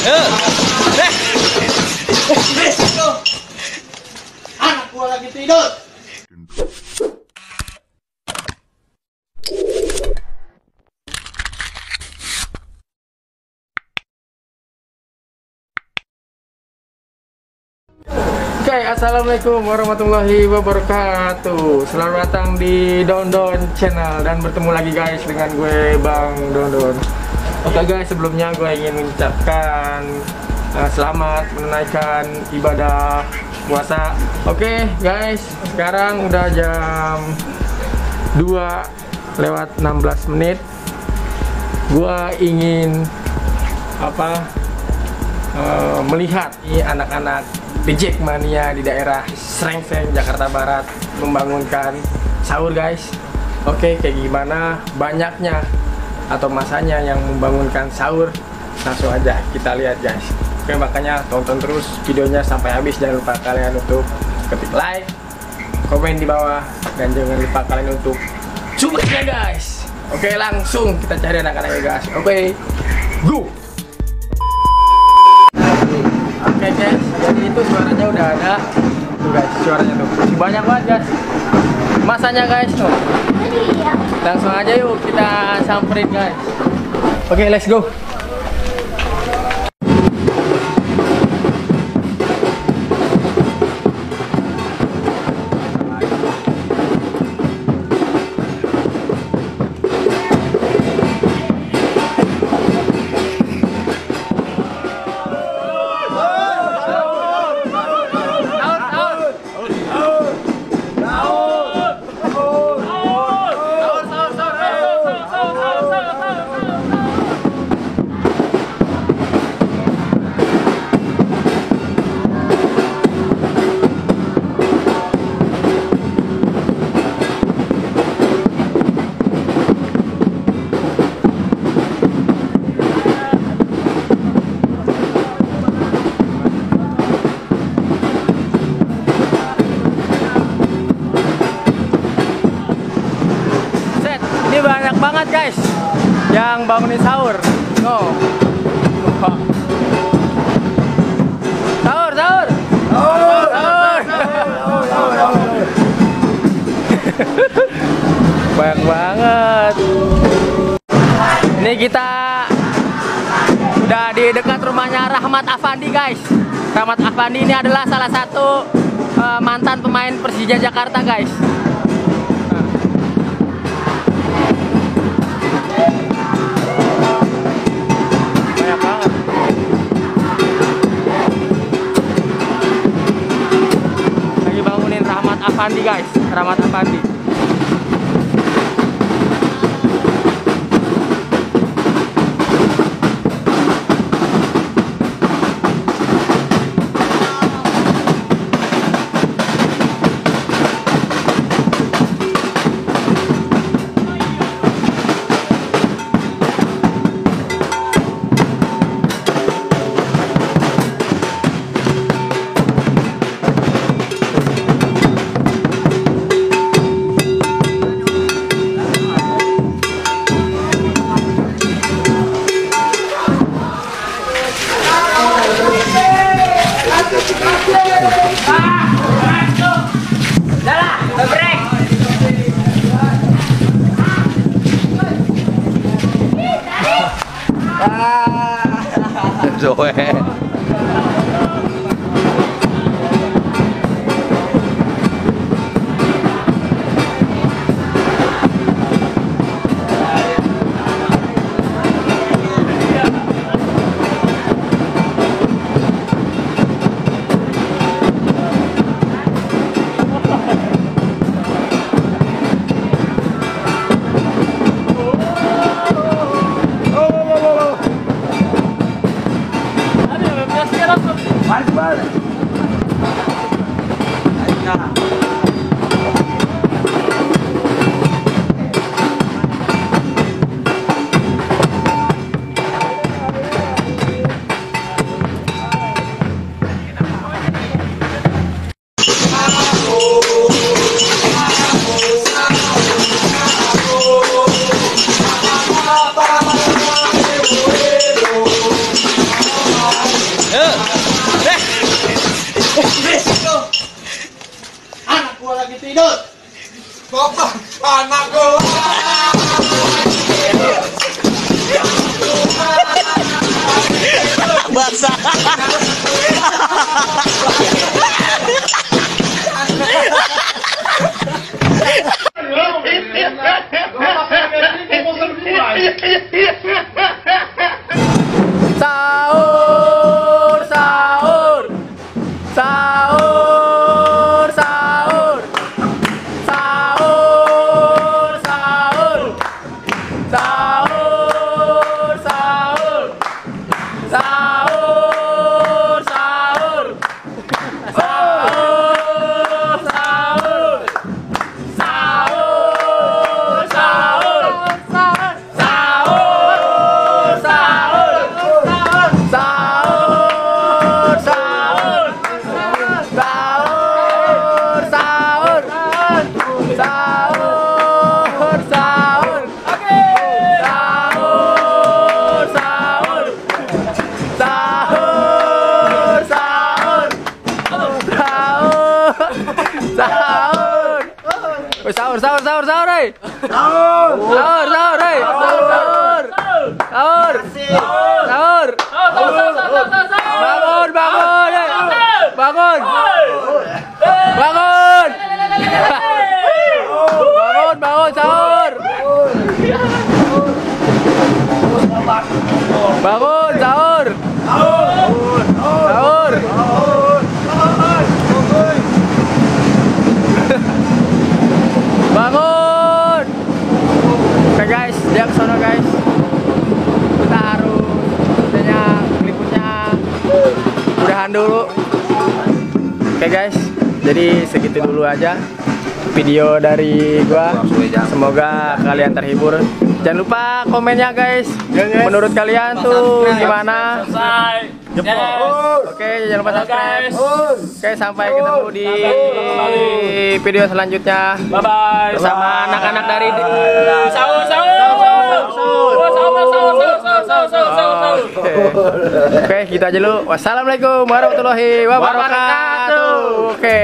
Anak gua lagi tidur. Oke, assalamualaikum warahmatullahi wabarakatuh. Selamat datang di Dondon Channel dan bertemu lagi guys dengan gue Bang Dondon. Oke guys, sebelumnya gue ingin mengucapkan selamat menunaikan ibadah puasa. Oke guys, sekarang udah jam 2:16. Gue ingin melihat anak-anak The Jackmania di daerah Srengseng, Jakarta Barat membangunkan sahur guys. Oke, kayak gimana banyaknya atau masanya yang membangunkan sahur, langsung aja kita lihat guys. Oke, makanya tonton terus videonya sampai habis. Jangan lupa kalian untuk ketik like, komen di bawah, dan jangan lupa kalian untuk support ya guys. Oke, langsung kita cari anak-anaknya guys. Oke, go. Oke guys, jadi itu suaranya udah ada tuh guys, suaranya tuh masih banyak banget guys masanya guys tuh. Langsung aja yuk kita samperin guys. Oke, let's go. Ini banyak banget guys yang bangunin sahur. No. Sahur, sahur. Sahur, sahur. Banyak banget. Ini kita udah di dekat rumahnya Rahmat Afandi guys. Rahmat Afandi ini adalah salah satu mantan pemain Persija Jakarta guys. Afandi guys, Rahmat Afandi. Rồi. Aduh. Bapak anakku. Basah. Sahur, sahur, sahur, sahur, sahur, sahur, sahur, sahur, sahur, sahur, sahur, sahur, sahur, sahur, sahur, sahur, sahur, sahur, hey. Sahur, sahur, hey. Sahur, sahur, sahur, bangun, bangun, hey. Bangun, bangun, bangun, bangun, sahur, bangun, sahur, sahur. Bangun. Oke guys, dia kesana guys. Kita harus meliputnya udahan dulu. Oke guys, jadi segitu dulu aja video dari gua. Semoga kalian terhibur. Jangan lupa komennya guys. Menurut kalian tuh gimana? Oke, jangan lupa subscribe. Oke, sampai ketemu di video selanjutnya. Bye bye. Bersama anak-anak dari Sahur, sahur. Oke, gitu aja dulu. Wassalamualaikum warahmatullahi wabarakatuh. Oke.